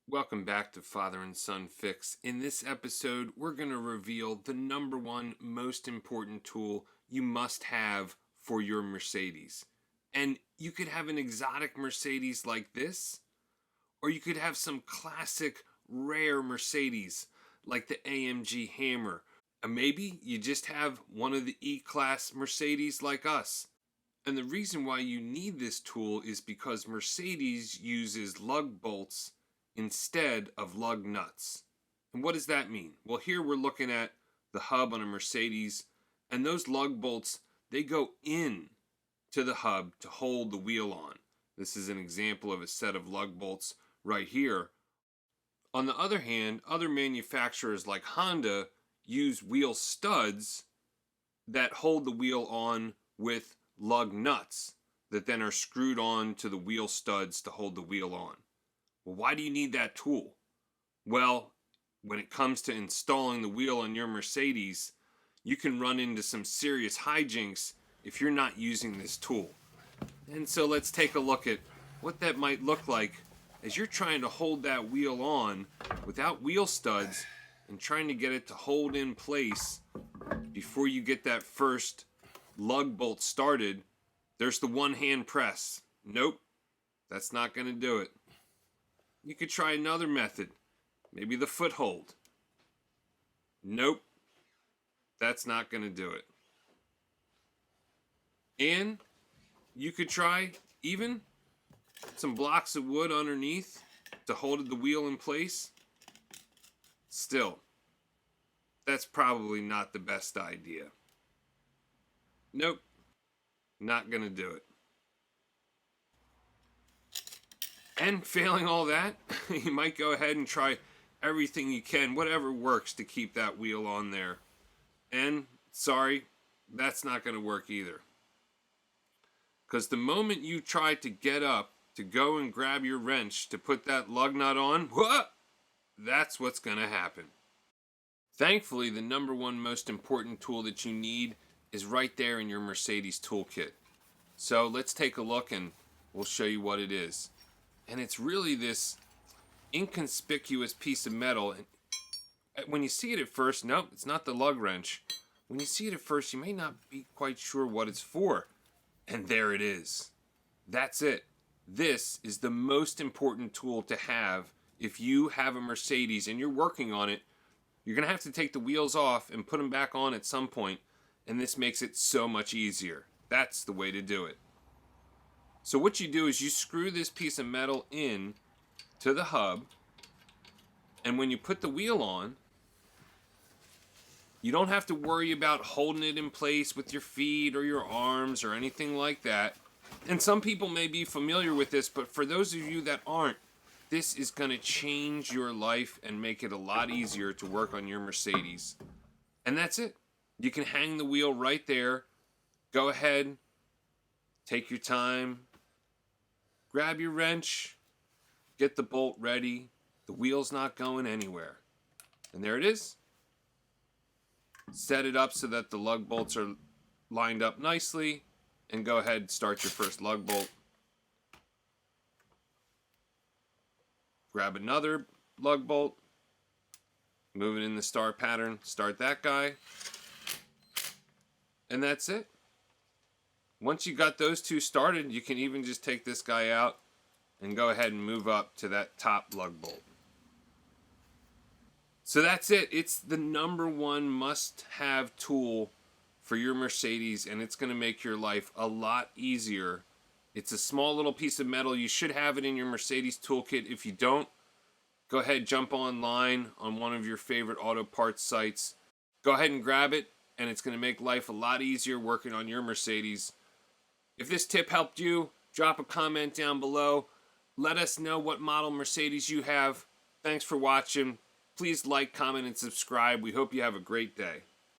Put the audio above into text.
Welcome back to Father and Son Fix. In this episode, we're going to reveal the number one most important tool you must have for your Mercedes. And you could have an exotic Mercedes like this, or you could have some classic rare Mercedes like the AMG Hammer. And maybe you just have one of the E-Class Mercedes like us. And the reason why you need this tool is because Mercedes uses lug bolts instead of lug nuts. And what does that mean? Well, here we're looking at the hub on a Mercedes, and those lug bolts, they go in to the hub to hold the wheel on. This is an example of a set of lug bolts right here. On the other hand, other manufacturers like Honda use wheel studs that hold the wheel on with lug nuts that then are screwed on to the wheel studs to hold the wheel on. Well, why do you need that tool? Well, when it comes to installing the wheel on your Mercedes, you can run into some serious hijinks if you're not using this tool. And so let's take a look at what that might look like as you're trying to hold that wheel on without wheel studs and trying to get it to hold in place before you get that first lug bolt started. There's the one hand press. Nope, that's not going to do it. You could try another method, maybe the foothold. Nope, that's not going to do it. And you could try even some blocks of wood underneath to hold the wheel in place. Still, that's probably not the best idea. Nope, not going to do it. And failing all that, you might go ahead and try everything you can, whatever works to keep that wheel on there. And sorry, that's not going to work either. Because the moment you try to get up to go and grab your wrench to put that lug nut on, that's what's going to happen. Thankfully, the number one most important tool that you need is right there in your Mercedes toolkit. So let's take a look and we'll show you what it is. And it's really this inconspicuous piece of metal. And when you see it at first, nope, it's not the lug wrench. When you see it at first, you may not be quite sure what it's for. And there it is. That's it. This is the most important tool to have if you have a Mercedes and you're working on it. You're going to have to take the wheels off and put them back on at some point, and this makes it so much easier. That's the way to do it. So what you do is you screw this piece of metal in to the hub, and when you put the wheel on, you don't have to worry about holding it in place with your feet or your arms or anything like that. And some people may be familiar with this, but for those of you that aren't, this is going to change your life and make it a lot easier to work on your Mercedes. And that's it. You can hang the wheel right there. Go ahead, take your time. Grab your wrench, get the bolt ready. The wheel's not going anywhere. And there it is. Set it up so that the lug bolts are lined up nicely, and go ahead and start your first lug bolt. Grab another lug bolt, move it in the star pattern, start that guy, and that's it. Once you got those two started, you can even just take this guy out and go ahead and move up to that top lug bolt. So that's it. It's the number one must-have tool for your Mercedes, and it's going to make your life a lot easier. It's a small little piece of metal. You should have it in your Mercedes toolkit. If you don't, go ahead, jump online on one of your favorite auto parts sites. Go ahead and grab it, and it's going to make life a lot easier working on your Mercedes. If this tip helped you, drop a comment down below. Let us know what model Mercedes you have. Thanks for watching. Please like, comment, and subscribe. We hope you have a great day.